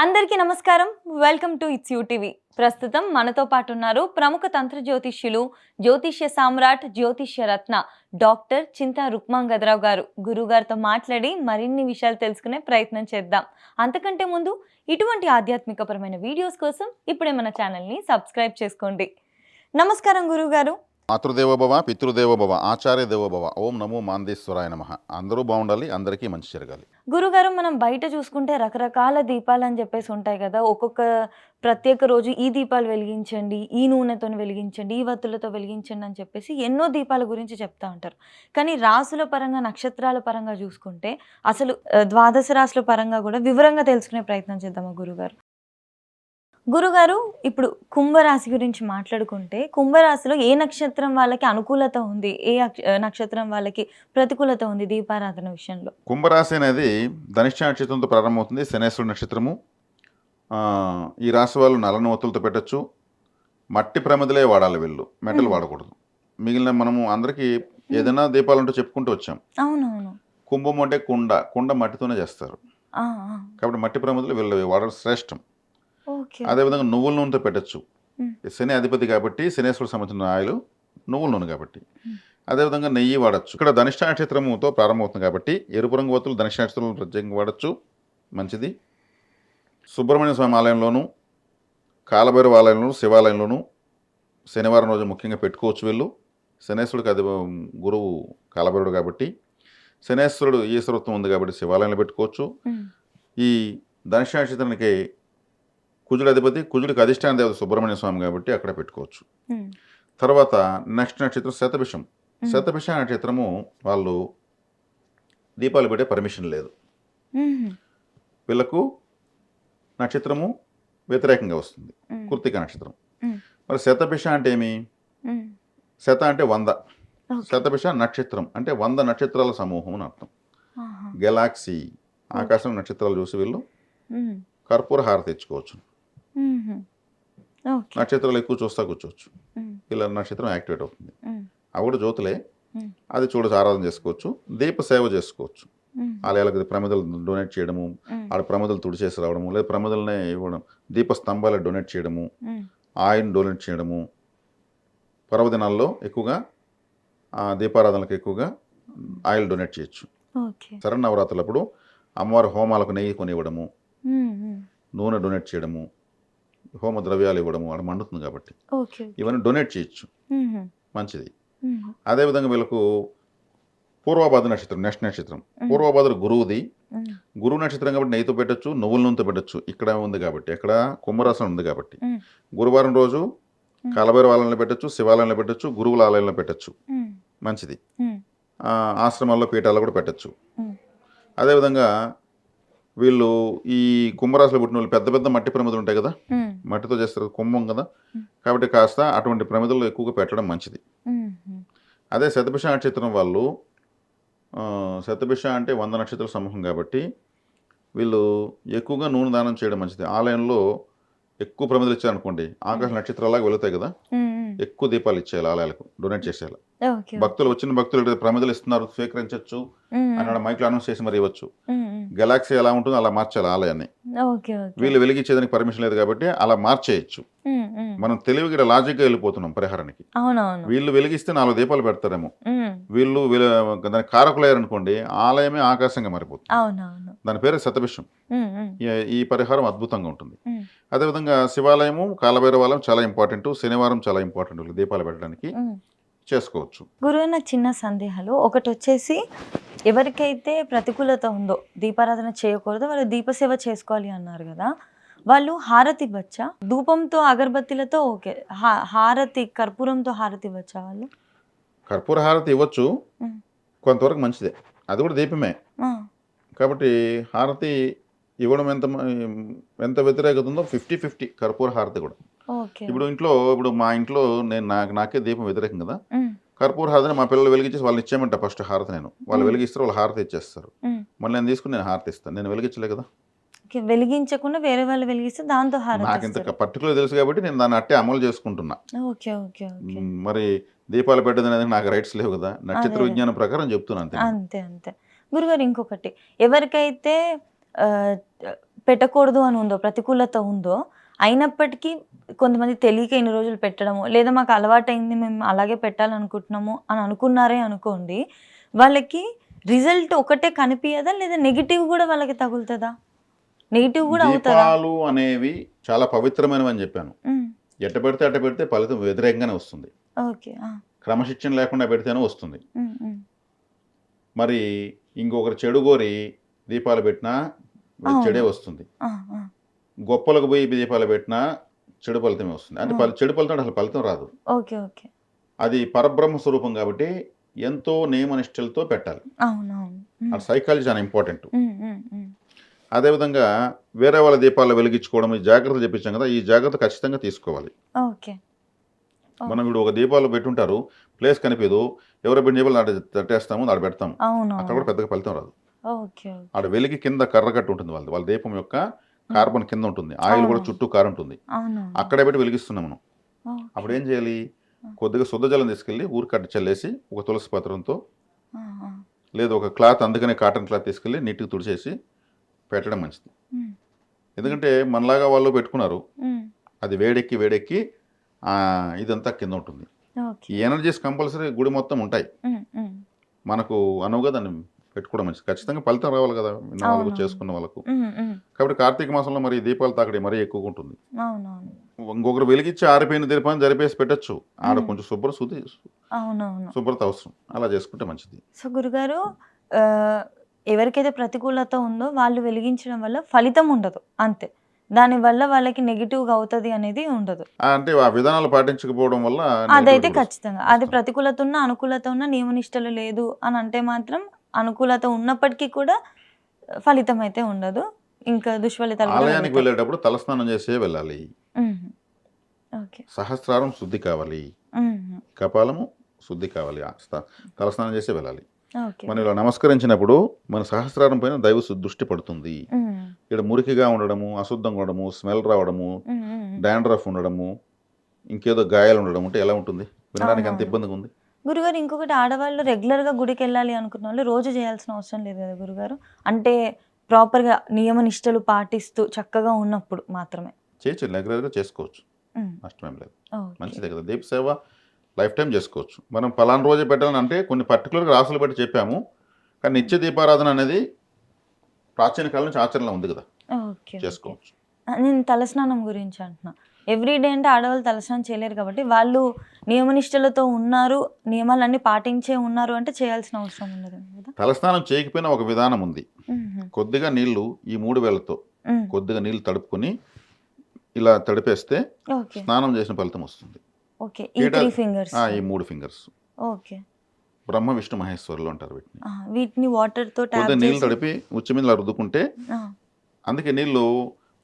అందరికీ నమస్కారం. Welcome to it's you TV. ప్రస్తుతం మనతో పాటు ఉన్నారు ప్రముఖ తంత్ర జ్యోతిష్యులు, జ్యోతిష్య సామ్రాట్, జ్యోతిష్య రత్న డాక్టర్ చింతా రుక్మాంగదరావు గారు. గురువుగారితో మాట్లాడి మరిన్ని విషయాలు తెలుసుకునే ప్రయత్నం చేద్దాం. అంతకంటే ముందు ఇటువంటి ఆధ్యాత్మికపరమైన వీడియోస్ కోసం ఇప్పుడే మన ఛానల్ని సబ్స్క్రైబ్ చేసుకోండి. నమస్కారం గురువుగారు. మాతృదేవోభవ, పితృదేవోభవ, ఆచార్య దేవోభవ. ఓం నమో మాందేశ్వరాయ నమః. అందరూ బాగుండాలి, అందరికీ మంచి జరగాలి. గురుగారు, మనం బయట చూసుకుంటే రకరకాల దీపాలు అని చెప్పేసి ఉంటాయి కదా. ఒక్కొక్క ప్రత్యేక రోజు ఈ దీపాలు వెలిగించండి, ఈ నూనెతోని వెలిగించండి, ఈ వత్తులతో వెలిగించండి అని చెప్పేసి ఎన్నో దీపాల గురించి చెప్తా ఉంటారు. కానీ రాసుల పరంగా, నక్షత్రాల పరంగా చూసుకుంటే అసలు ద్వాదశ రాశుల పరంగా కూడా వివరంగా తెలుసుకునే ప్రయత్నం చేద్దామా గురుగారు? గురుగారు, ఇప్పుడు కుంభరాశి గురించి మాట్లాడుకుంటే, కుంభరాశిలో ఏ నక్షత్రం వాళ్ళకి అనుకూలత ఉంది, ఏ నక్షత్రం వాళ్ళకి ప్రతికూలత ఉంది దీపారాధన విషయంలో? కుంభరాశి అనేది ధనిష్ట నక్షత్రంతో ప్రారంభమవుతుంది. శనేశ్వరుడు నక్షత్రము. ఈ రాశి వాళ్ళు నల్లని ఒత్తులతో పెట్టచ్చు. మట్టి ప్రమిదలే వాడాలి, వీళ్ళు మెటల్ వాడకూడదు. మిగిలిన మనము అందరికీ ఏదైనా దీపాలు ఉంటే చెప్పుకుంటూ వచ్చాం. అవునవును. కుంభం అంటే కుండ మట్టితోనే చేస్తారు. కాబట్టి మట్టి ప్రమిదలు వీళ్ళు వాడడం శ్రేష్టం. అదేవిధంగా నువ్వుల నూనెతో పెట్టచ్చు. శని అధిపతి కాబట్టి, శనేశ్వరుడు సంబంధించిన ఆయిల్ నువ్వుల నూనె కాబట్టి. అదేవిధంగా నెయ్యి వాడచ్చు. ఇక్కడ ధనిష్ట నక్షత్రముతో ప్రారంభమవుతుంది కాబట్టి ఎరుపు రంగు వత్తులు ధనిష్ట నక్షత్రంలో ప్రత్యేకంగా వాడచ్చు, మంచిది. సుబ్రహ్మణ్య స్వామి ఆలయంలోను, కాలభైరవ ఆలయంలోను, శివాలయంలోను శనివారం రోజు ముఖ్యంగా పెట్టుకోవచ్చు వీళ్ళు. శనేశ్వరుడికి అది గురువు కాలభైరుడు కాబట్టి, శనేశ్వరుడు ఈశ్వరత్వం ఉంది కాబట్టి శివాలయంలో పెట్టుకోవచ్చు. ఈ ధనిష్ట నక్షత్రానికి కుజుడు అధిపతి, కుజుడికి అధిష్టాన దేవత సుబ్రహ్మణ్య స్వామి కాబట్టి అక్కడ పెట్టుకోవచ్చు. తర్వాత నెక్స్ట్ నక్షత్రం శతభిషం. శతభిష నక్షత్రము వాళ్ళు దీపాలు పెట్టే పర్మిషన్ లేదు. వీళ్ళకు నక్షత్రము వ్యతిరేకంగా వస్తుంది, కృత్తిక నక్షత్రం. మరి శతభిష అంటే ఏమి? శత అంటే 100, శతభిష నక్షత్రం అంటే 100 నక్షత్రాల సమూహం అని అర్థం. గెలాక్సీ, ఆకాశం నక్షత్రాలు చూసి వీళ్ళు కర్పూర హారతి తెచ్చుకోవచ్చు. నక్షత్రాలు ఎక్కువ చూస్తా కూర్చోవచ్చు. ఇలా నక్షత్రం యాక్టివేట్ అవుతుంది. అవి కూడా జ్యోతులే, అది చూడొచ్చు, ఆరాధన చేసుకోవచ్చు, దీప సేవ చేసుకోవచ్చు. ఆలయాలకు ప్రమిదలు డొనేట్ చేయడము, ఆడ ప్రమిదలు తుడిచేసి రావడము, లేదా ప్రమిదలనే ఇవ్వడం, దీప స్తంభాలు డొనేట్ చేయడము, ఆయిల్ డొనేట్ చేయడము. పర్వదినాల్లో ఎక్కువగా దీపారాధనలకు ఎక్కువగా ఆయిల్ డొనేట్ చేయొచ్చు. శరన్నవరాత్రులప్పుడు అమ్మవారి హోమాలకు నెయ్యి కొని ఇవ్వడము, నూనె డొనేట్ చేయడము, హోమ ద్రవ్యాలు ఇవ్వడము, అక్కడ మండుతుంది కాబట్టి ఇవన్నీ డొనేట్ చేయొచ్చు, మంచిది. అదేవిధంగా వీళ్ళకు పూర్వభాద్ర నక్షత్రం, నెక్స్ట్ నక్షత్రం. పూర్వభాద్ర గురువుది, గురువు నక్షత్రం కాబట్టి నెయ్యితో పెట్టచ్చు, నువ్వుల నూనెతో పెట్టచ్చు. ఇక్కడ ఉంది కాబట్టి, ఎక్కడ కుంభరాశి ఉంది కాబట్టి గురువారం రోజు కాలభైరవ ఆలయంలో పెట్టచ్చు, శివాలయంలో పెట్టచ్చు, గురువుల ఆలయంలో పెట్టచ్చు, మంచిది. ఆశ్రమాల్లో, పీఠాల్లో కూడా పెట్టచ్చు. అదేవిధంగా వీళ్ళు ఈ కుంభరాశిలో పుట్టిన వాళ్ళు పెద్ద పెద్ద మట్టి ప్రమిదలు ఉంటాయి కదా, మట్టితో చేస్తారు, కుంభం కదా, కాబట్టి కాస్త అటువంటి ప్రమిదలు ఎక్కువగా పెట్టడం మంచిది. అదే శతభిష నక్షత్రం వాళ్ళు, శతభిష అంటే 100 నక్షత్రాల సమూహం కాబట్టి వీళ్ళు ఎక్కువగా నూనె దానం చేయడం మంచిది. ఆలయంలో ఎక్కువ ప్రమిదలు ఇచ్చారనుకోండి, ఆకాశ నక్షత్రాలాగా వెళుతాయి కదా, ఎక్కువ దీపాలు ఇచ్చేయాలి, ఆలయాలకు డొనేట్ చేసేయాలి. భక్తులు వచ్చిన భక్తులు ప్రమిదలు ఇస్తున్నారు, స్వీకరించవచ్చు అన్నాడు మైక్లో అనౌన్స్ చేసి మరి ఇవ్వచ్చు. గెలాక్సీ ఎలా ఉంటుందో అలా మార్చాలి ఆలయాన్ని. వీళ్ళు వెలిగించేదానికి పర్మిషన్ లేదు కాబట్టి అలా మార్చేయచ్చు. మనం తెలివిగా లాజిక్గా వెళ్ళిపోతున్నాం పరిహారానికి. వీళ్ళు వెలిగిస్తే 4 దీపాలు పెడతారేమో, వీళ్ళు దానికి కారకులయ్యారు అనుకోండి, ఆలయమే ఆకాశంగా మారిపోతుంది. దాని పేరు శతభిషం. ఈ పరిహారం అద్భుతంగా ఉంటుంది. అదేవిధంగా శివాలయము, కాలభైరవాలయం చాలా ఇంపార్టెంట్, శనివారం చాలా ఇంపార్టెంట్ దీపాలు పెట్టడానికి చేసుకోవచ్చు. గురువు, నాకు చిన్న సందేహాలు. ఒకటి వచ్చేసి, ఎవరికైతే ప్రతికూలత ఉందో, దీపారాధన చేయకూడదు, వాళ్ళు దీపసేవ చేసుకోవాలి అన్నారు కదా, వాళ్ళు హారతి ఇవ్వచ్చా? ధూపంతో, అగరబత్తిలతో ఓకే, హారతి కర్పూరంతో హారతి ఇవ్వచ్చా వాళ్ళు? కర్పూర హారతి ఇవ్వచ్చు, కొంతవరకు మంచిదే, అది కూడా దీపమే కాబట్టి. హారతి ఇవ్వడం ఎంత వ్యతిరేకత ఉందో 50-50 కర్పూర హారతి కూడా. ఇప్పుడు మా ఇంట్లో నేను నాకే దీపం వ్యతిరేకం కదా, కర్పూర హారతిని మా పిల్లలు వెలిగించేసి వాళ్ళు ఇచ్చేయమంట. ఫస్ట్ హారతి వాళ్ళు వెలిగిస్తారు, వాళ్ళు హారతి ఇచ్చేస్తారు, మళ్ళీ నేను తీసుకుని నేను హారతి ఇస్తాను. నేను వెలిగించలే కదా, వెలిగించకుండా వేరే వాళ్ళు వెలిగిస్తే దాంతో నాకు ఇంత పర్టికులర్ తెలుసు కాబట్టి నేను దాన్ని అట్టే అమలు చేసుకుంటున్నా. మరి దీపాలు పెట్టడం అనేది నాకు రైట్స్ లేవు కదా, నక్షత్ర విజ్ఞానం ప్రకారం చెప్తున్నాను అంతే. గురుగారు, ఇంకొకటి, ఎవరికైతే పెట్టకూడదు అని ఉందో, ప్రతికూలత ఉందో, అయినప్పటికీ కొంతమంది తెలియక ఇన్ని రోజులు పెట్టడము, లేదా మాకు అలవాటైంది మేము అలాగే పెట్టాలనుకుంటున్నాము అని అనుకున్నారే అనుకోండి, వాళ్ళకి రిజల్ట్ ఒకటే కనిపియదా? లేదా నెగెటివ్ కూడా వాళ్ళకి తగులుతుందా? నెగెటివ్ కూడా అవుతుందా? దీపాలు అనేవి చాలా పవిత్రమైనవి అని చెప్పాను. ఉమ్, ఎట్ట పెడితే అట్ట పెడితే ఫలితం వ్యతిరేకంగానే వస్తుంది. ఓకే. క్రమశిక్షణ లేకుండా పెడితేనే వస్తుంది. ఉమ్, ఉమ్. మరి ఇంకొకరు చెడు కోరి దీపాలు పెట్టినా చెడే అవును. వస్తుంది. ఆ, ఆ. గొప్పలకు పోయి దీపాలు పెట్టినా చెడు ఫలితమే వస్తుంది. అంటే చెడు ఫలితం అసలు ఫలితం రాదు. Okay, okay. అది పరబ్రహ్మ స్వరూపం కాబట్టి ఎంతో నియమనిష్టలతో పెట్టాలి. అవునవును. ఆ సైకాలజీ చాలా ఇంపార్టెంట్. ఉమ్, ఉమ్, ఉమ్. అదేవిధంగా వేరే వాళ్ళ దీపాలు వెలిగించుకోవడం, ఈ జాగ్రత్తలు చెప్పించాం కదా, ఈ జాగ్రత్త ఖచ్చితంగా తీసుకోవాలి. ఓకే. మనం ఇప్పుడు ఒక దీపాలు పెట్టుంటారు, ప్లేస్ కనిపించదు, ఎవరో పెట్టి దీపాలు తట్టేస్తాము, ఆడ పెడతాము, అక్కడ అవునవును. కూడా పెద్దగా ఫలితం రాదు. ఓకే. ఆడ వెలిగి కింద కర్రగట్టు ఉంటుంది, వాళ్ళ దీపం యొక్క కార్బన్ కింద ఉంటుంది, ఆయిల్ కూడా అవును. చుట్టూ కారు ఉంటుంది, అవును. అక్కడే పెట్టి వెలిగిస్తున్నాం మనం. ఓకే. అప్పుడు ఏం చేయాలి, కొద్దిగా శుద్ధ జలం తీసుకెళ్ళి ఊరికట్టు చల్లేసి ఒక తులసి పత్రంతో, ఆ, ఆ. లేదు ఒక క్లాత్, అందుకనే కాటన్ క్లాత్ తీసుకెళ్ళి నీట్గా తుడిచేసి పెట్టడం మంచిది. ఉమ్, ఎందుకంటే మనలాగా వాళ్ళు పెట్టుకున్నారు, ఉమ్. అది వేడెక్కి వేడెక్కి ఇదంతా కింద ఉంటుంది. ఓకే. ఈ ఎనర్జీస్ కంపల్సరీ గుడి మొత్తం ఉంటాయి. ఉమ్, ఉమ్. మనకు అనువుగా దాన్ని పెట్టుకోవడం మంచిది. ఖచ్చితంగా ఫలితం రావాలి కదా విన్న వాళ్ళకు, అవునవును. చేసుకున్న వాళ్ళకు. ఉమ్, ఉమ్. కాబట్టి కార్తీక మాసంలో మరి దీపాలు తాకడి మరీ ఎక్కువగా ఉంటుంది. అవునవును. ఇంకొకరు వెలిగించి ఆరిపోయిన దీపాన్ని జరిపేసి పెట్టచ్చు, ఆడ కొంచెం అవునవును. శుభ్రత అవసరం. అలా చేసుకుంటే మంచిది. సో గురుగారు, ఆ, ఎవరికైతే ప్రతికూలత ఉందో వాళ్ళు వెలిగించడం వల్ల ఫలితం ఉండదు, అంతే. దానివల్ల వాళ్ళకి నెగిటివ్గా అవుతుంది అనేది ఉండదు. అంటే ఆ విధానాలు పాటించకపోవడం వల్ల అదైతే negativity కూడా ఖచ్చితంగా అది ప్రతికూలత ఉన్న అనుకూలత ఉన్న నియమనిష్టలు లేదు అని అంటే మాత్రం అనుకూలత ఉన్నప్పటికీ కూడా ఫలితం అయితే ఉండదు, ఇంకా దుష్ఫలితాలు కూడా ఆలయానికి కలుగుతాయి. వెళ్ళేటప్పుడు తలస్నానం చేసే వెళ్ళాలి. మ్మ్. ఓకే. సహస్రారం శుద్ధి కావాలి, మ్మ్. కపాలము శుద్ధి కావాలి, తలస్నానం చేసే వెళ్ళాలి. ఓకే. మనం ఇలా నమస్కరించినప్పుడు మన సహస్రారం పైన దైవ దృష్టి పడుతుంది. మ్మ్. ఇక్కడ మురికిగా ఉండడము, అశుద్ధంగా ఉండడము, స్మెల్ రావడము, మ్మ్. డాండ్రఫ్ ఉండడము, ఇంకేదో గాయాలు ఉండడం ఉంటే ఎలా ఉంటుంది? వినడానికి ఎంత అవునవును. ఇబ్బందిగా ఉంది. గురుగారు, ఇంకొకటి, ఆడవాళ్ళు రెగ్యులర్గా గుడికి వెళ్ళాలి అనుకున్న వాళ్ళు రోజు చేయాల్సిన అవసరం లేదు కదా గురుగారు? అంటే ప్రాపర్గా నియమ నిష్టలు పాటిస్తూ చక్కగా ఉన్నప్పుడు మాత్రమే. చేయొచ్చు, రెగ్యులర్గా చేసుకోవచ్చు, మ్మ్. నష్టమేం లేదు, ఓకే. మంచిదే కదా. దీప సేవ లైఫ్ టైం చేసుకోవచ్చు. మనం పలానా రోజే పెట్టాలని అంటే కొన్ని పర్టికులర్గా రాసులు బట్టి చెప్పాము, కానీ నిత్య దీపారాధన అనేది ప్రాచీన కాలం నుంచి ఆచరణలో ఉంది కదా, ఓకే. చేసుకోవచ్చు. నేను తలస్నానం గురించి అంటున్నా. ఎవ్రీడే అంటే ఆడవాళ్ళు తలస్నానం చేయలేరు కాబట్టి వాళ్ళు నియమనిష్టలతో ఉన్నారు, నియమాలన్నీ పాటించే ఉన్నారు అంటే చేయాల్సిన అవసరం ఉండదు కదా. తలస్నానం చేయకపోయినా ఒక విధానం ఉంది. మ్మ్. కొద్దిగా నీళ్లు ఈ 3 వేలతో మ్మ్. కొద్దిగా నీళ్లు తడుపుకొని ఇలా తడిపేస్తే ఓకే. స్నానం చేసిన ఫలితం వస్తుంది. ఓకే. ఈ 3 ఫింగర్స్. ఈ 3 ఫింగర్స్ ఓకే. బ్రహ్మ విష్ణు మహేశ్వరులు అంటారు వీటిని. వీటిని వాటర్తో ట్యాప్ కొద్దిగా నీళ్ళు చేసి. తడిపి ఉచ్చి మీద ఇలా రుద్దుకుంటే, ఆ, అందుకే నీళ్లు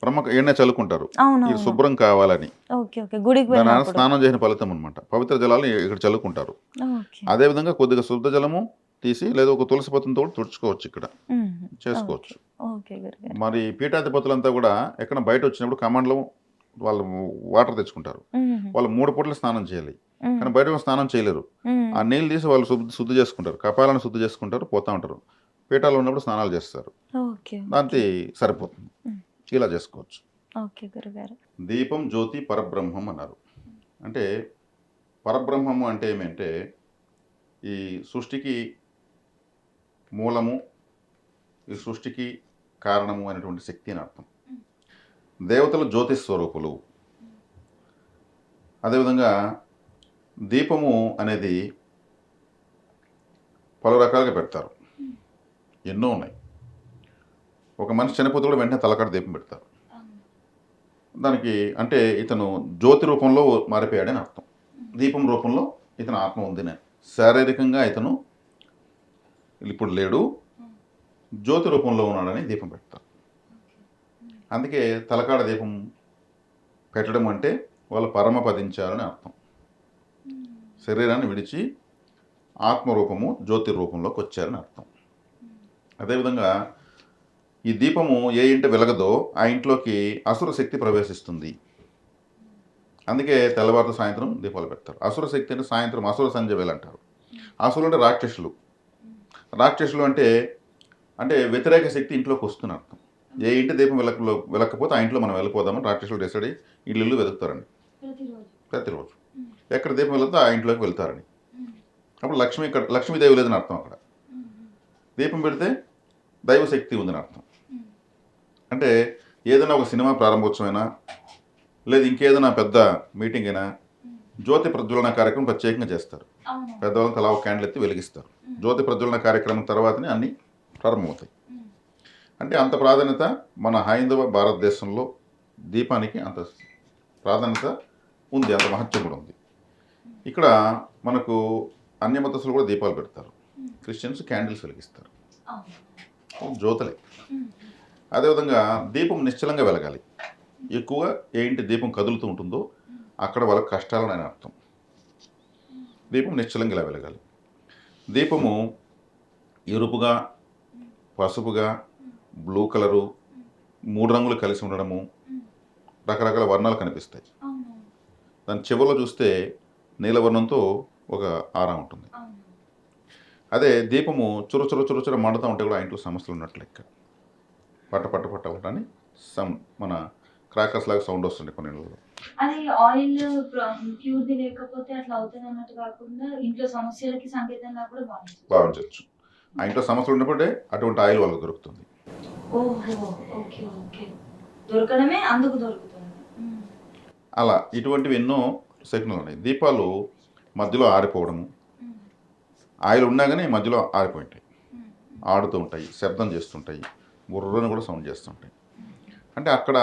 బ్రహ్మ ఎన్నో చల్లుకుంటారు, ఇది అవునవును. శుభ్రం కావాలని. ఓకే. ఓకే. గుడికి దాని వెళ్ళినప్పుడు. స్నానం చేసిన ఫలితం అనమాట. పవిత్ర జలాలు ఇక్కడ చల్లుకుంటారు. ఓకే. అదేవిధంగా కొద్దిగా శుద్ధ జలము తీసి లేదా ఒక తులసి పత్రంతో కూడా తుడుచుకోవచ్చు, ఇక్కడ మ్మ్. చేసుకోవచ్చు. ఓకే గురుగారు. మరి పీఠాధిపతులంతా కూడా ఎక్కడ బయట వచ్చినప్పుడు కమాండ్లో వాళ్ళు వాటర్ తెచ్చుకుంటారు. మ్మ్. వాళ్ళు 3 పూటలు స్నానం చేయాలి, మ్మ్. కానీ బయట స్నానం చేయలేరు. మ్మ్. ఆ నీళ్ళు తీసి వాళ్ళు శుద్ధి చేసుకుంటారు, కపాలను శుద్ధి చేసుకుంటారు, పోతా ఉంటారు. పీఠాలు ఉన్నప్పుడు స్నానాలు చేస్తారు, ఓకే. దాంతో సరిపోతుంది. మ్మ్. ఇలా చేసుకోవచ్చు. ఓకే గురుగారు. దీపం జ్యోతి పరబ్రహ్మం అన్నారు. అంటే పరబ్రహ్మము అంటే ఏమంటే ఈ సృష్టికి మూలము, ఈ సృష్టికి కారణము అనేటువంటి శక్తి అని అర్థం. దేవతలు జ్యోతి స్వరూపులు. అదేవిధంగా దీపము అనేది పలు రకాలుగా పెడతారు, ఎన్నో ఉన్నాయి. ఒక మనిషి చనిపోతే కూడా వెంటనే తలకాడ దీపం పెడతారు. దానికి అంటే ఇతను జ్యోతి రూపంలో మారిపోయాడని అర్థం. దీపం రూపంలో ఇతను ఆత్మ ఉందని, శారీరకంగా ఇతను ఇప్పుడు లేడు, జ్యోతి రూపంలో ఉన్నాడని దీపం పెడతారు. అందుకే తలకాడ దీపం పెట్టడం అంటే వాళ్ళు పరమపదించారని అర్థం. శరీరాన్ని విడిచి ఆత్మరూపము జ్యోతి రూపంలోకి వచ్చారని అర్థం. అదేవిధంగా ఈ దీపము ఏ ఇంట వెలగదో ఆ ఇంట్లోకి అసుర శక్తి ప్రవేశిస్తుంది. అందుకే తెల్లవారుతో సాయంత్రం దీపాలు పెడతారు. అసుర శక్తి అంటే సాయంత్రం అసుర సంధ్య వేళ అంటారు. అసురులు అంటే రాక్షసులు. రాక్షసులు అంటే అంటే వ్యతిరేక శక్తి ఇంట్లోకి వస్తున్న అర్థం. ఏ ఇంటి దీపం వెలకపోతే ఆ ఇంట్లో మనం వెళ్ళిపోదామని రాక్షసులు డిసైడ్ అయ్యి ఇల్లు వెతుకుతారండి ప్రతిరోజు. ఎక్కడ దీపం వెళ్తే ఆ ఇంట్లోకి వెళ్తారని. అప్పుడు లక్ష్మీదేవి లేదని అర్థం. అక్కడ దీపం పెడితే దైవశక్తి ఉందని అర్థం. అంటే ఏదైనా ఒక సినిమా ప్రారంభోత్సవమైనా లేదు ఇంకేదైనా పెద్ద మీటింగ్ అయినా జ్యోతి ప్రజ్వలన కార్యక్రమం ప్రత్యేకంగా చేస్తారు. పెద్దవాళ్ళని తలా ఒక క్యాండిల్ ఎత్తి వెలిగిస్తారు. జ్యోతి ప్రజ్వలన కార్యక్రమం తర్వాతనే అన్నీ ప్రారంభమవుతాయి. అంటే అంత ప్రాధాన్యత మన హైందవ భారతదేశంలో దీపానికి అంత ప్రాధాన్యత ఉంది, అంత మహత్యం కూడా ఉంది. ఇక్కడ మనకు అన్య మతస్థులు కూడా దీపాలు పెడతారు. క్రిస్టియన్స్ క్యాండిల్స్ వెలిగిస్తారు, జ్యోతులే. అదేవిధంగా దీపం నిశ్చలంగా వెలగాలి. ఎక్కువగా ఏ ఇంటి దీపం కదులుతూ ఉంటుందో అక్కడ వాళ్ళకి కష్టాలని అని అర్థం. దీపం నిశ్చలంగా ఇలా వెలగాలి. దీపము ఎరుపుగా, పసుపుగా, బ్లూ కలరు, 3 రంగులు కలిసి ఉండడము, రకరకాల వర్ణాలు కనిపిస్తాయి. దాని చివరిలో చూస్తే నీలవర్ణంతో ఒక ఆరా ఉంటుంది. అదే దీపము చురుచుర మండుతూ ఉంటే కూడా ఆ ఇంట్లో సమస్యలు ఉన్నట్లు లెక్క. పట్ట ఉంటాని మన క్రాకర్స్ లాగా సౌండ్ వస్తుంది కొన్ని ఇళ్ళలో. అది ఆయిల్ ప్యూర్ది లేకపోతే అట్లా అవుతుంది అన్నట్టు కాకుండా ఇంట్లో సమస్యలకి సంకేతంగా కూడా భావించవచ్చు. ఆ ఇంట్లో సమస్యలు ఉన్నప్పుడే అటువంటి ఆయిల్ వాళ్ళకి దొరుకుతుంది. దొరకడమే అందుకు దొరుకుతుంది. అలా ఇటువంటివి ఎన్నో శకునాలు ఉన్నాయి. దీపాలు మధ్యలో ఆరిపోవడము, ఆయిల్ ఉన్నా కానీ మధ్యలో ఆరిపోయింటాయి, ఆడుతూ ఉంటాయి, శబ్దం చేస్తుంటాయి, బుర్రను కూడా సౌండ్ చేస్తుంటాయి. అంటే అక్కడ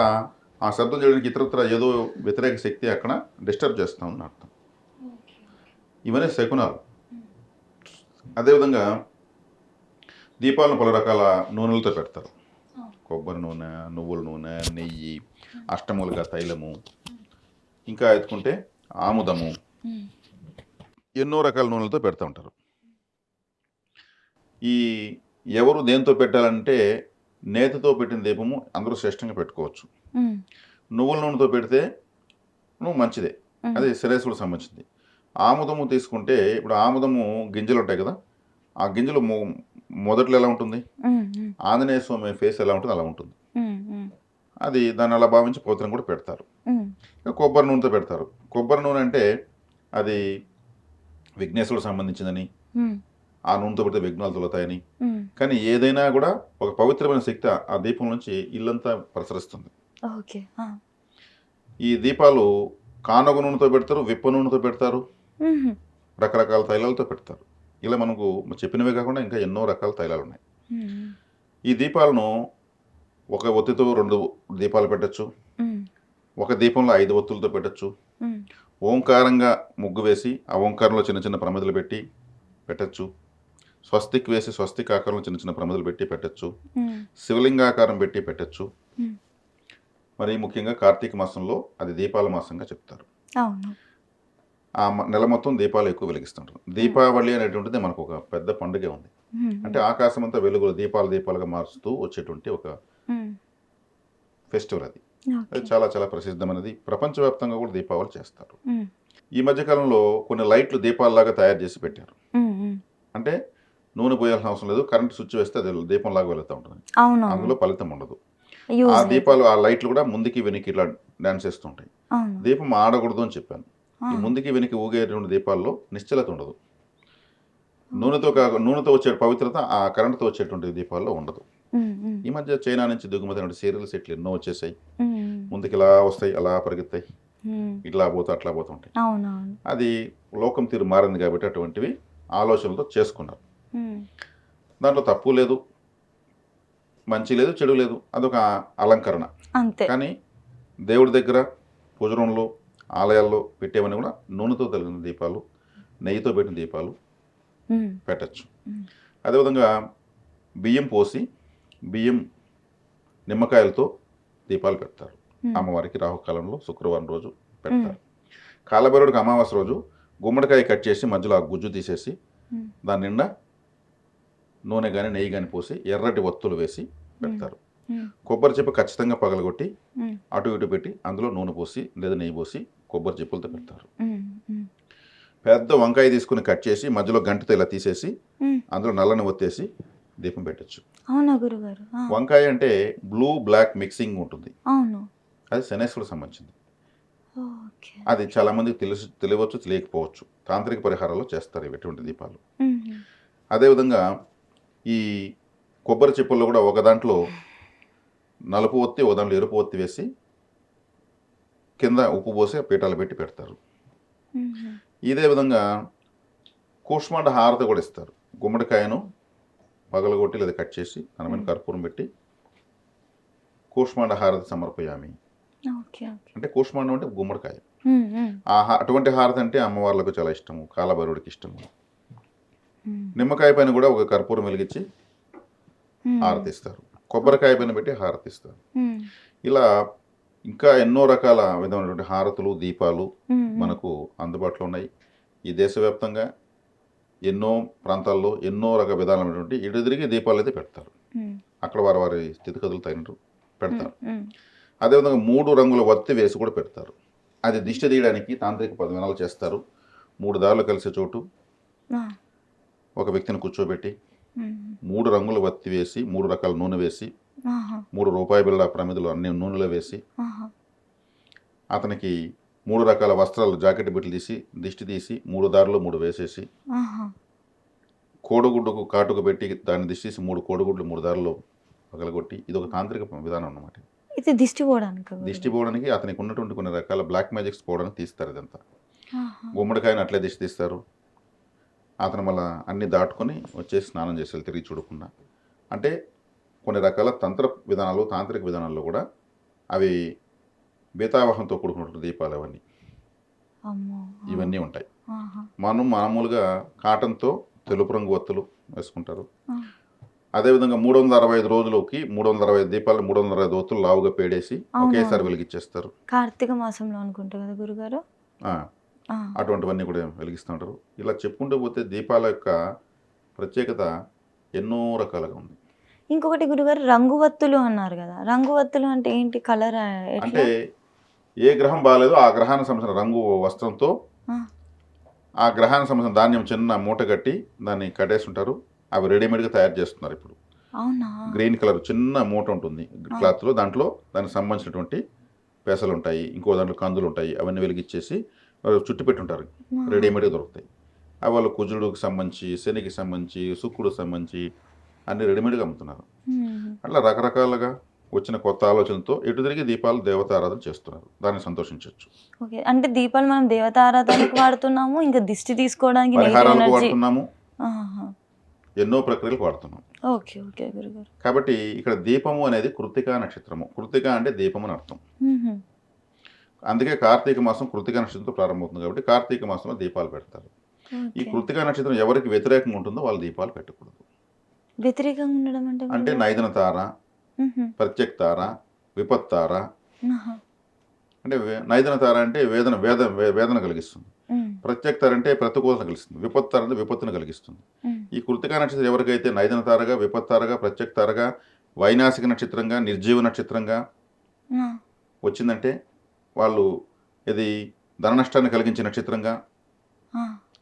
ఆ శబ్దం చేయడానికి ఇతరత్ర ఏదో వ్యతిరేక శక్తి అక్కడ డిస్టర్బ్ చేస్తామని అర్థం. ఇవన్నీ శకునాలు. అదేవిధంగా దీపాలను పలు రకాల నూనెలతో పెడతారు. కొబ్బరి నూనె, నువ్వుల నూనె, నెయ్యి, అష్టమూలిక తైలము, ఇంకా ఎత్తుకుంటే ఆముదము, ఎన్నో రకాల నూనెలతో పెడతా ఉంటారు. ఈ ఎవరు దేంతో పెట్టాలంటే నేతితో పెట్టిన దీపము అందరూ శ్రేష్టంగా పెట్టుకోవచ్చు. నువ్వుల నూనెతో పెడితే మంచిదే, అది శ్రేయస్సుకు సంబంధించింది. ఆముదము తీసుకుంటే ఇప్పుడు ఆముదము గింజలు ఉంటాయి కదా, ఆ గింజలు మొదట్లో ఎలా ఉంటుంది, ఆంజనేయ స్వామి ఫేస్ ఎలా ఉంటుంది అలా ఉంటుంది. అది దాన్ని అలా భావించి పోతనం కూడా పెడతారు. కొబ్బరి నూనెతో పెడతారు. కొబ్బరి నూనె అంటే అది విఘ్నేశ్వరుడు సంబంధించిందని, ఆ నూనెతో పెడితే విఘ్నాలు తొలతాయని. కానీ ఏదైనా కూడా ఒక పవిత్రమైన శక్తి ఆ దీపం నుంచి ఇల్లంతా ప్రసరిస్తుంది. ఈ దీపాలు కానగ నూనెతో పెడతారు, విప్ప నూనెతో పెడతారు, రకరకాల తైలాలతో పెడతారు. ఇలా మనకు చెప్పినవే కాకుండా ఇంకా ఎన్నో రకాల తైలాలు ఉన్నాయి. ఈ దీపాలను ఒక ఒత్తితో 2 దీపాలు పెట్టచ్చు, ఒక దీపంలో 5 ఒత్తులతో పెట్టచ్చు, ఓంకారంగా ముగ్గు వేసి ఆ ఓంకారంలో చిన్న చిన్న ప్రమిదలు పెట్టి పెట్టచ్చు, స్వస్తిక్ వేసి స్వస్తిక్ ఆకారంలో చిన్న చిన్న ప్రమిదలు పెట్టి పెట్టచ్చు, శివలింగాకారం పెట్టి పెట్టచ్చు. మరి ముఖ్యంగా కార్తీక మాసంలో అది దీపాల మాసంగా చెప్తారు. ఆ నెల మొత్తం దీపాలు ఎక్కువ వెలిగిస్తుంటారు. దీపావళి అనేటువంటిది మనకు ఒక పెద్ద పండుగే ఉంది. అంటే ఆకాశం అంతా వెలుగులు దీపాలుగా మారుస్తూ వచ్చేటువంటి ఒక ఫెస్టివల్ అది. అది చాలా చాలా ప్రసిద్ధమైనది. ప్రపంచవ్యాప్తంగా కూడా దీపావళి చేస్తారు. ఈ మధ్యకాలంలో కొన్ని లైట్లు దీపాలలాగా తయారు చేసి పెట్టారు. అంటే నూనె పోయాల్సిన అవసరం లేదు, కరెంట్ స్విచ్ వేస్తే అది దీపంలాగా వెళుతూ ఉంటుంది. అందులో ఫలితం ఉండదు. ఆ దీపాలు ఆ లైట్లు కూడా ముందుకి వెనక్కి ఇట్లా డాన్స్ చేస్తుంటాయి. దీపం ఆడకూడదు అని చెప్పాను. ఈ ముందుకి వెనక్కి ఊగేటువంటి దీపాల్లో నిశ్చలత ఉండదు. నూనెతో వచ్చే పవిత్రత ఆ కరెంటుతో వచ్చేటువంటి దీపాల్లో ఉండదు. ఈ మధ్య చైనా నుంచి దిగుమతి సీరియల్ సెట్లు ఎన్నో వచ్చేసాయి. ముందుకి ఇలా వస్తాయి, అలా పరిగెత్తాయి, ఇట్లా పోతా అట్లా పోతుంటాయి. అది లోకం తీరు మారింది కాబట్టి అటువంటివి ఆలోచనలతో చేసుకున్నారు. దాంట్లో తప్పు లేదు, మంచి లేదు, చెడు లేదు, అదొక అలంకరణ. కానీ దేవుడి దగ్గర పూజ రూమ్లో ఆలయాల్లో పెట్టేవన్నీ కూడా నూనెతో కలిగిన దీపాలు, నెయ్యితో పెట్టిన దీపాలు పెట్టచ్చు. అదేవిధంగా బియ్యం పోసి నిమ్మకాయలతో దీపాలు పెడతారు. అమ్మవారికి రాహుకాలంలో శుక్రవారం రోజు పెడతారు. కాలభైరవుడికి అమావాస్య రోజు గుమ్మడికాయ కట్ చేసి మధ్యలో ఆ గుజ్జు తీసేసి దాని నిండా నూనె కానీ నెయ్యి కానీ పోసి ఎర్రటి ఒత్తులు వేసి పెడతారు. కొబ్బరి చెప్పు ఖచ్చితంగా పగలగొట్టి అటు ఇటు పెట్టి అందులో నూనె పోసి లేదా నెయ్యి పోసి కొబ్బరి చెప్పులతో పెడతారు. పెద్ద వంకాయ తీసుకుని కట్ చేసి మధ్యలో గంటతో ఇలా తీసేసి అందులో నల్లని ఒత్తేసి దీపం పెట్టచ్చు. అవునా గురుగారు? వంకాయ అంటే బ్లూ బ్లాక్ మిక్సింగ్ ఉంటుంది, అవును. అది శనేశ్వరుడు సంబంధించింది. ఓకే. అది చాలామందికి తెలియవచ్చు, తెలియకపోవచ్చు. తాంత్రిక పరిహారాల్లో చేస్తారు ఇటువంటి దీపాలు. అదేవిధంగా ఈ కొబ్బరి చిప్పల్లో కూడా ఒక దాంట్లో నలుపు ఒత్తి ఒక దాంట్లో ఎరుపు ఒత్తి వేసి కింద ఉప్పు పోసి పీఠాలు పెట్టి పెడతారు. ఇదే విధంగా కూష్మాండ హారతి కూడా ఇస్తారు. గుమ్మడికాయను పగలగొట్టి లేదా కట్ చేసి దాని మీద కర్పూరం పెట్టి కూష్మాండ హారతి సమర్పయామి అంటే కూష్మాండం అంటే గుమ్మడికాయ. అటువంటి హారతి అంటే అమ్మవార్లకు చాలా ఇష్టము, కాలభైరవుడికి ఇష్టము. నిమ్మకాయ పైన కూడా ఒక కర్పూరం వెలిగించి హారతిస్తారు, కొబ్బరికాయ పైన పెట్టి హారతిస్తారు. ఇలా ఇంకా ఎన్నో రకాల విధమైనటువంటి హారతులు, దీపాలు మనకు అందుబాటులో ఉన్నాయి. ఈ దేశవ్యాప్తంగా ఎన్నో ప్రాంతాల్లో ఎన్నో రకాల విధాలైనటువంటి ఇటు తిరిగి దీపాలు అయితే పెడతారు. అక్కడ వారి వారి స్థితిగతులు తగినట్టు పెడతారు. అదేవిధంగా 3 రంగుల వత్తి వేసి కూడా పెడతారు. అది దిష్టి తీయడానికి తాంత్రిక విధానాలు చేస్తారు. 3 దారులు కలిసే చోటు ఒక వ్యక్తిని కూర్చోబెట్టి 3 రంగుల వత్తి వేసి 3 రకాల నూనె వేసి 3 రూపాయి బిళ్ళ ప్రమిదలు అన్ని నూనెలో వేసి అతనికి 3 రకాల వస్త్రాలు జాకెట్ బిట్లు తీసి దిష్టి తీసి 3 దారులు 3 వేసేసి కోడిగుడ్డుకు కాటుకు పెట్టి దాన్ని దిష్టి తీసి 3 కోడిగుడ్లు 3 దారులు పగలగొట్టి ఇది ఒక తాంత్రిక విధానం అన్నమాట. ఇది దిష్టి పోవడానికి అతనికి ఉన్నటువంటి కొన్ని రకాల బ్లాక్ మ్యాజిక్స్ పోవడానికి తీస్తారు. ఇదంతా గుమ్మడికాయని అట్లే దిష్టి తీస్తారు. అతను మళ్ళీ అన్ని దాటుకొని వచ్చేసి స్నానం చేస్తారు తిరిగి చూడకుండా. అంటే కొన్ని రకాల తంత్రిక విధానాల్లో కూడా అవి బీతావాహంతో కూడుకున్నటువంటి దీపాలు అవన్నీ ఇవన్నీ ఉంటాయి. మనం మామూలుగా కాటన్తో తెలుపు రంగు ఒత్తులు వేసుకుంటారు. అదేవిధంగా 365 రోజులకి 365 దీపాలు 365 ఒత్తులు లావుగా పేడేసి ఒకేసారి వెలిగించేస్తారు. కార్తీక మాసంలో అనుకుంటా కదా గురుగారు. అటువంటివన్నీ కూడా వెలిగిస్తూ ఉంటారు. ఇలా చెప్పుకుంటూ పోతే దీపాల యొక్క ప్రత్యేకత ఎన్నో రకాలుగా ఉంది. ఇంకొకటి గురుగారు, రంగువత్తులు అన్నారు కదా, రంగువత్తులు అంటే ఏంటి? కలర్ అంటే ఏ గ్రహం బాగాలేదో ఆ గ్రహానికి సంబంధించిన రంగు వస్త్రంతో ఆ గ్రహానికి సంబంధించిన ధాన్యం చిన్న మూట కట్టి దాన్ని కట్టేస్తుంటారు. అవి రెడీమేడ్గా తయారు చేస్తున్నారు ఇప్పుడు. అవునా? గ్రీన్ కలర్ చిన్న మూట ఉంటుంది క్లాత్లో, దాంట్లో దానికి సంబంధించినటువంటి పెసలు ఉంటాయి, ఇంకో దాంట్లో కందులు ఉంటాయి, అవన్నీ వెలిగించేసి చుట్టి పెట్టుంటారు, రెడీమేడ్గా దొరుకుతాయి. అవి వాళ్ళు కుజుడుకి సంబంధించి, శనికి సంబంధించి, శుక్రుడికి సంబంధించి అన్ని రెడీమేడ్గా అమ్ముతున్నారు. అట్లా రకరకాలుగా వచ్చిన కొత్త ఆలోచనతో ఎటు తిరిగి దీపాలు దేవతారాధన చేస్తున్నారు. దాన్ని సంతోషించవచ్చు. ఓకే, అంటే దీపాలు మనం దేవతారాధనకు వాడుతున్నాము, ఇంకా దిష్టి తీసుకోవడానికి పరిహారాలకు వాడుతున్నాము, ఎన్నో ప్రక్రియలకు వాడుతున్నాం. ఓకే ఓకే గురుగారు. కాబట్టి ఇక్కడ దీపము అనేది కృత్తికా నక్షత్రము. కృత్తిక అంటే దీపము అని అర్థం. అందుకే కార్తీక మాసం కృత్తికా నక్షత్రంతో ప్రారంభమవుతుంది కాబట్టి కార్తీక మాసంలో దీపాలు పెడతారు. ఈ కృత్తికా నక్షత్రం ఎవరికి వ్యతిరేకంగా ఉంటుందో వాళ్ళు దీపాలు పెట్టకూడదు. వ్యతిరేకంగా ఉండడం అంటే నైదన తార, ప్రత్యక్ తార, విపత్ తార. అంటే నైదన తార అంటే వేదన కలిగిస్తుంది, ప్రత్యక్ తార అంటే ప్రతికూలత కలిగిస్తుంది, విపత్ తార అంటే విపత్తును కలిగిస్తుంది. ఈ కృత్తికా నక్షత్రం ఎవరికైతే నైదన తారగా, విపత్ తారగా, ప్రత్యక్ తారగా, వైనాశిక నక్షత్రంగా, నిర్జీవ నక్షత్రంగా వచ్చిందంటే వాళ్ళు ఇది ధన నష్టాన్ని కలిగించే నక్షత్రంగా,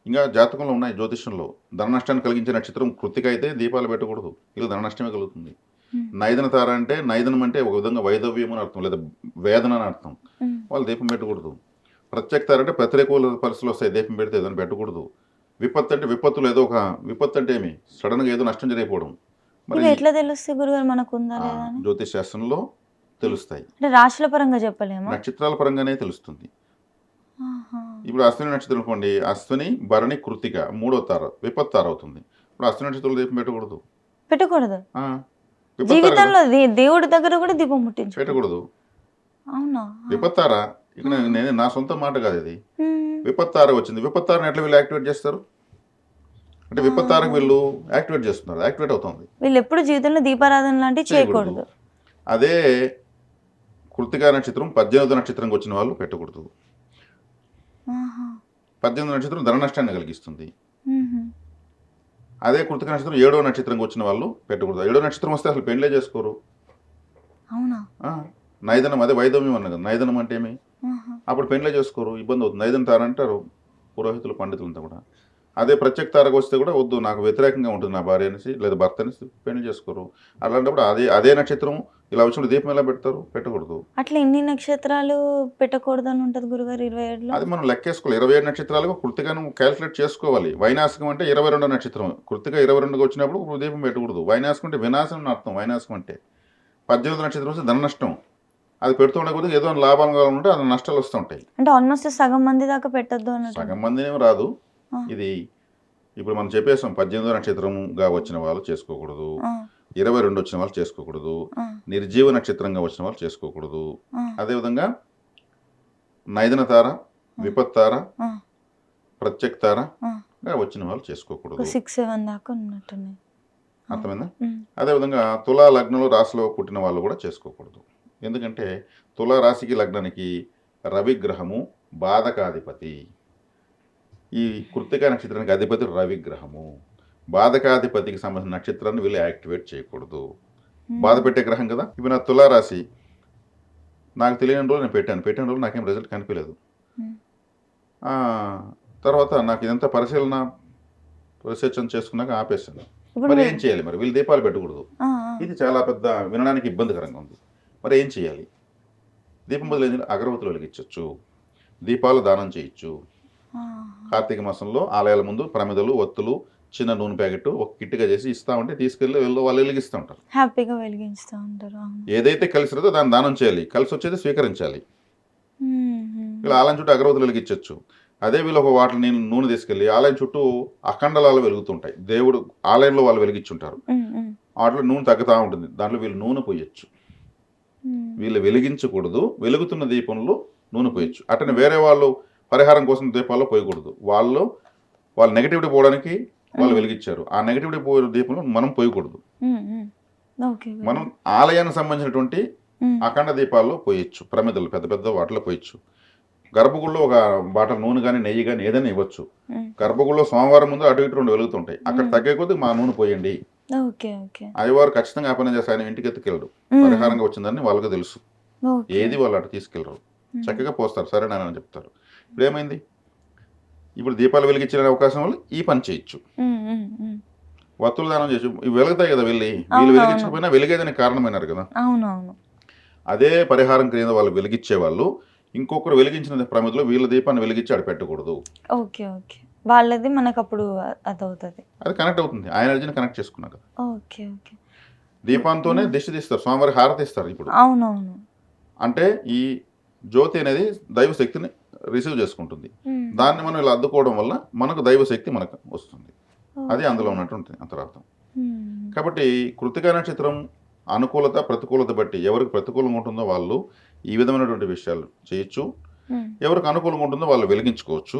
ఇంకా జాతకంలో ఉన్నాయి జ్యోతిష్యంలో ధన నష్టాన్ని కలిగించే నక్షత్రం కృత్తిక అయితే దీపాలు పెట్టకూడదు, ఇలా ధన నష్టమే కలుగుతుంది. నైదన తార అంటే నైదనం అంటే ఒక విధంగా వైదవ్యం అని అర్థం, లేదా వేదన అని అర్థం, వాళ్ళు దీపం పెట్టకూడదు. ప్రత్యక్ తార అంటే ప్రతికూల పరిస్థితులు వస్తాయి, దీపం పెడితే ఏదైనా పెట్టకూడదు. విపత్తు అంటే విపత్తులు, ఏదో ఒక విపత్తు అంటే ఏమి సడన్గా ఏదో నష్టం జరిగిపోవడం. మరి ఎట్లా తెలుస్తుంది గురుగారు మనకు? జ్యోతిష్ శాస్త్రంలో తెలుస్తాయి. రాశుల పరంగా చెప్పలేము, నక్షత్రాల పరంగానే తెలుస్తుంది. ఇప్పుడు అశ్విని నక్షత్రం అనుకోండి, అశ్విని భరణి కృత్తిక 3వ తార విపత్ తార అవుతుంది. ఇప్పుడు అశ్విని నక్షత్రంలో దీపం పెట్టకూడదు. జీవితంలో దేవుడి దగ్గర కూడా దీపం పెట్టకూడదు. అవునా? విపత్ తార ఇక్కడ నేను నా సొంత మాట కాదు, ఇది విపత్ తార వచ్చింది. విపత్ తారని ఎట్లా వీళ్ళు యాక్టివేట్ చేస్తారు అంటే విపత్ తారకు వీళ్ళు యాక్టివేట్ చేస్తున్నారు, యాక్టివేట్ అవుతుంది. వీళ్ళు ఎప్పుడు జీవితంలో దీపారాధన లాంటివి చేయకూడదు. అదే కృత్తికా నక్షత్రం 18వ నక్షత్రంకి వచ్చిన వాళ్ళు పెట్టకూడదు. 18వ నక్షత్రం ధన నష్టాన్ని కలిగిస్తుంది. అదే కృత్తికా నక్షత్రం 7వ నక్షత్రంకి వచ్చిన వాళ్ళు పెట్టకూడదు. 7వ నక్షత్రం వస్తే అసలు పెళ్ళే చేసుకోరు. అవునా? నైదనం అదే వైదవ్యం అన్న కదా, నైదనం అంటే ఏమి, అప్పుడు పెళ్ళే చేసుకోరు, ఇబ్బంది అవుతుంది. నైదన తార అంటారు పురోహితులు పండితులంతా కూడా. అదే ప్రత్యేక తారకు వస్తే కూడా వద్దు, నాకు వ్యతిరేకంగా ఉంటుంది నా భార్య అనేసి లేదా భర్త అనేసి పెళ్లి చేసుకోరు. అలాంటప్పుడు అదే నక్షత్రం ఇలా వచ్చినప్పుడు దీపం ఎలా పెడతారు? పెట్టకూడదు. అట్లా ఎన్ని నక్షత్రాలు పెట్టకూడదని ఉంటది గురుగారు 27లో? అది మనం లెక్కేసుకోవాలి. 27 నక్షత్రాలుగా కృత్తికను క్యాలిక్యులేట్ చేసుకోవాలి. వైనాశకం అంటే 22 నక్షత్రం. కృత్తిక 22కి వచ్చినప్పుడు దీపం పెట్టకూడదు. వైనాశకం అంటే వినాశం అని అర్థం. వైనాశకం అంటే 18 నక్షత్రం వస్తే ధన నష్టం. అది పెడుతూ ఉండకపోతే ఏదో లాభంగా ఉంటే అది నష్టాలు వస్తూ ఉంటాయి. అంటే ఆల్మోస్ట్ సగం మంది దాకా పెట్టద్దు అన్నట్టు. సగం మంది ఏమి రాదు. ఇది ఇప్పుడు మనం చెప్పేసాం 18 నక్షత్రంగా వచ్చిన వాళ్ళు చేసుకోకూడదు, 22 వచ్చిన వాళ్ళు చేసుకోకూడదు, నిర్జీవ నక్షత్రంగా వచ్చిన వాళ్ళు చేసుకోకూడదు. అదేవిధంగా నైదన తార, విపత్తార, ప్రత్యేక తారగా వచ్చిన వాళ్ళు చేసుకోకూడదు. 6-7 దాకా ఉన్నట్టున్నాయి. అర్థమైందా? అదేవిధంగా తులా లగ్నంలో రాశిలో పుట్టిన వాళ్ళు కూడా చేసుకోకూడదు. ఎందుకంటే తులా రాశికి లగ్నానికి రవిగ్రహము బాధకాధిపతి. ఈ కృత్తిక నక్షత్రానికి అధిపతి రవిగ్రహము. బాధకాధిపతికి సంబంధించిన నక్షత్రాన్ని వీళ్ళు యాక్టివేట్ చేయకూడదు. బాధ పెట్టే గ్రహం కదా. ఇప్పుడు నా తులారాశి నాకు తెలియని రోజు నేను పెట్టిన రోజు నాకేం రిజల్ట్ కనిపించలేదు. తర్వాత నాకు ఇదంతా పరిశీలన రీసెర్చ్ చేసుకున్నాక ఆపేసాను. మరి ఏం చేయాలి? మరి వీళ్ళు దీపాలు పెట్టకూడదు. ఇది చాలా పెద్ద వినడానికి ఇబ్బందికరంగా ఉంది. మరి ఏం చేయాలి? దీపం బదులు అగరవత్తులు వెలిగించవచ్చు, దీపాలు దానం చేయొచ్చు. కార్తీక మాసంలో ఆలయాల ముందు ప్రమిదలు, ఒత్తులు, చిన్న నూనె ప్యాకెట్ ఒక కిట్గా చేసి ఇస్తా ఉంటే తీసుకెళ్ళి వాళ్ళు వెలిగిస్తూ ఉంటారు. హ్యాపీగా వెలిగిస్తూ ఉంటారు. ఏదైతే కలిసి రాదో దాన్ని దానం చేయాలి, కలిసి వచ్చేది స్వీకరించాలి. వీళ్ళు ఆలయం చుట్టూ అగరవత్తులు వెలిగించవచ్చు. అదే వీళ్ళు ఒక వాటిని నేను నూనె తీసుకెళ్ళి ఆలయం చుట్టూ అఖండలాలు వెలుగుతుంటాయి. దేవుడు ఆలయంలో వాళ్ళు వెలిగించుంటారు. వాటిలో నూనె తగ్గుతూ ఉంటుంది. దాంట్లో వీళ్ళు నూనె పోయొచ్చు. వీళ్ళు వెలిగించకూడదు. వెలుగుతున్న దీపంలో నూనె పోయొచ్చు. అట్లనే వేరే వాళ్ళు పరిహారం కోసం దీపాల్లో పోయకూడదు. వాళ్ళ నెగిటివిటీ పోవడానికి వాళ్ళు వెలిగించారు. ఆ నెగిటివిటీ పోయే దీపంలో మనం పోయకూడదు. మనం ఆలయానికి సంబంధించినటువంటి అఖండ దీపాల్లో పోయొచ్చు. ప్రమిదలు పెద్ద పెద్ద వాటిలో పోయొచ్చు. గర్భగుడిలో ఒక బాటల నూనె కానీ నెయ్యి కానీ ఏదైనా ఇవ్వచ్చు. గర్భగుడిలో సోమవారం ముందు అటు ఇటు 2 వెలుగుతుంటాయి. అక్కడ తగ్గే కొద్ది మా నూనె పోయండి. అయ్యవారు ఖచ్చితంగా ఆ పని చేస్తే ఆయన ఇంటికి ఎత్తుకెళ్ళడు. పరిహారంగా వచ్చిందని వాళ్ళకి తెలుసు. ఏది వాళ్ళు అటు తీసుకెళ్ళరు. చక్కగా పోస్తారు, సరేనని చెప్తారు. ఇప్పుడు ఏమైంది? ఇప్పుడు దీపాలు వెలిగించిన అవకాశం వల్ల ఈ పని చేయొచ్చు. వత్తులు దానం చేయొచ్చు. ఇవి వెలుగుతాయి కదా. వీళ్ళు వెలిగించకపోయినా వెలిగేదానికి కారణమైనారు కదా. అదే పరిహారం క్రింద వాళ్ళు వెలిగించే వాళ్ళు ఇంకొకరు వెలిగించిన ప్రమిదలో వీళ్ళ దీపాన్ని వెలిగించి ఆడ పెట్టకూడదు. వాళ్ళది మనకు అప్పుడు అదవుతుంది. అది కనెక్ట్ అవుతుంది. ఆ ఎనర్జీని కనెక్ట్ చేసుకున్నాక దీపంతోనే దిష్టి తీస్తారు. స్వామివారి హారతి ఇస్తారు. ఇప్పుడు అవునవును. అంటే ఈ జ్యోతి అనేది దైవ శక్తిని రిసీవ్ చేసుకుంటుంది. దాన్ని మనం ఇలా అద్దుకోవడం వల్ల మనకు దైవ శక్తి మనకు వస్తుంది. అది అందులో ఉన్నటువంటి అంతరార్థం. కాబట్టి కృత్తికా నక్షత్రం అనుకూలత ప్రతికూలత బట్టి ఎవరికి ప్రతికూలంగా ఉంటుందో వాళ్ళు ఈ విధమైనటువంటి విషయాలు చేయొచ్చు. ఎవరికి అనుకూలంగా ఉంటుందో వాళ్ళు వెలిగించుకోవచ్చు.